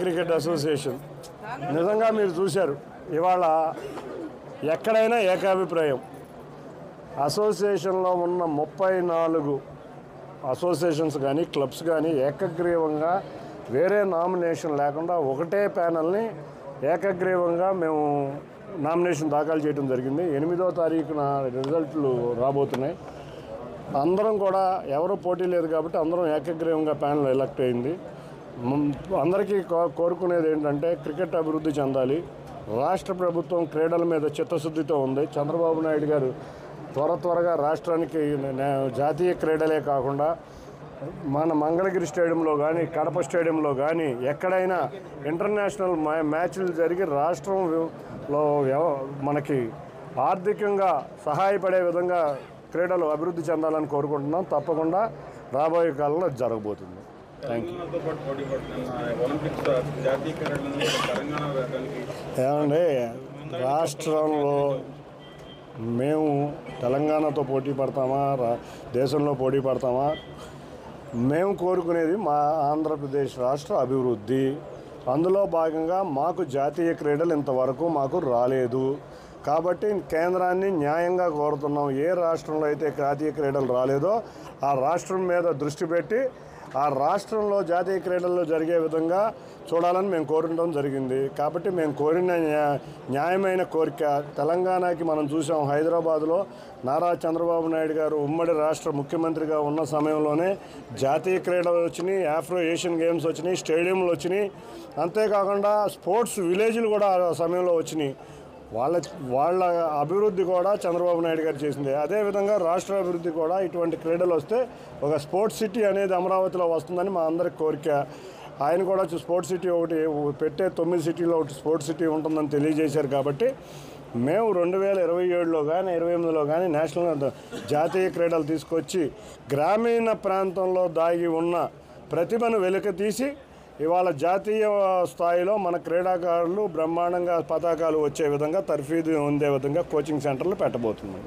Cricket association నిజంగా మీరు చూశారు. ఇవాళ ఎక్కడైనా ఏకాభిప్రాయం. అసోసియేషన్లో ఉన్న 34 అసోసియేషన్స్ కానీ క్లబ్స్ కానీ ఏకగ్రీవంగా వేరే నామినేషన్ లేకుండా ఒకటే ప్యానల్ని ఏకగ్రీవంగా మేము నామినేషన్ దాఖలు చేయడం జరిగింది. 8వ తారీఖున రిజల్ట్లు రాబోతున్నాయి. అందరం కూడా ఎవరు పోటీ లేదు కాబట్టి అందరం ఏకగ్రీవంగా ప్యానల్ ఎలక్ట్ అయింది. అందరికీ కోరుకునేది ఏంటంటే క్రికెట్ అభివృద్ధి చెందాలి. రాష్ట్ర ప్రభుత్వం క్రీడల మీద చిత్తశుద్ధితో ఉంది. చంద్రబాబు నాయుడు గారు త్వరగా రాష్ట్రానికి జాతీయ క్రీడలే కాకుండా మన మంగళగిరి స్టేడియంలో కానీ కడప స్టేడియంలో కానీ ఎక్కడైనా ఇంటర్నేషనల్ మ్యాచ్లు జరిగి రాష్ట్రంలో మనకి ఆర్థికంగా సహాయపడే విధంగా క్రీడలు అభివృద్ధి చెందాలని కోరుకుంటున్నాం. తప్పకుండా రాబోయే కాలంలో జరగబోతుంది. Thank you. ఏమండి, రాష్ట్రంలో మేము తెలంగాణతో పోటీ పడతామా, దేశంలో పోటీ పడతామా? మేము కోరుకునేది మా ఆంధ్రప్రదేశ్ రాష్ట్ర అభివృద్ధి. అందులో భాగంగా మాకు జాతీయ క్రీడలు ఇంతవరకు మాకు రాలేదు కాబట్టి కేంద్రాన్ని న్యాయంగా కోరుతున్నాం. ఏ రాష్ట్రంలో అయితే జాతీయ క్రీడలు రాలేదో ఆ రాష్ట్రం మీద దృష్టి పెట్టి ఆ రాష్ట్రంలో జాతీయ క్రీడల్లో జరిగే విధంగా చూడాలని మేము కోరడం జరిగింది. కాబట్టి మేము కోరిన న్యాయమైన కోరిక. తెలంగాణకి మనం చూసాం, హైదరాబాద్లో నారా చంద్రబాబు నాయుడు గారు ఉమ్మడి రాష్ట్ర ముఖ్యమంత్రిగా ఉన్న సమయంలోనే జాతీయ క్రీడలు వచ్చినాయి, ఆఫ్రో ఏషియన్ గేమ్స్ వచ్చినాయి, స్టేడియంలు వచ్చినాయి. అంతేకాకుండా స్పోర్ట్స్ విలేజ్లు కూడా ఆ సమయంలో వచ్చినాయి. వాళ్ళ అభివృద్ధి కూడా చంద్రబాబు నాయుడు గారు చేసింది. అదేవిధంగా రాష్ట్ర అభివృద్ధి కూడా ఇటువంటి క్రీడలు వస్తే ఒక స్పోర్ట్స్ సిటీ అనేది అమరావతిలో వస్తుందని మా అందరి కోరిక. ఆయన కూడా స్పోర్ట్స్ సిటీ ఒకటి పెట్టే 9 సిటీలో ఒకటి స్పోర్ట్స్ సిటీ ఉంటుందని తెలియజేశారు. కాబట్టి మేము 2027లో కానీ 28లో కానీ నేషనల్ జాతీయ క్రీడలు తీసుకొచ్చి గ్రామీణ ప్రాంతంలో దాగి ఉన్న ప్రతిభను వెలికితీసి ఇవాళ జాతీయ స్థాయిలో మన క్రీడాకారులు బ్రహ్మాండంగా పతాకాలు వచ్చే విధంగా తర్ఫీదు ఉండే విధంగా కోచింగ్ సెంటర్లు పెట్టబోతున్నాం.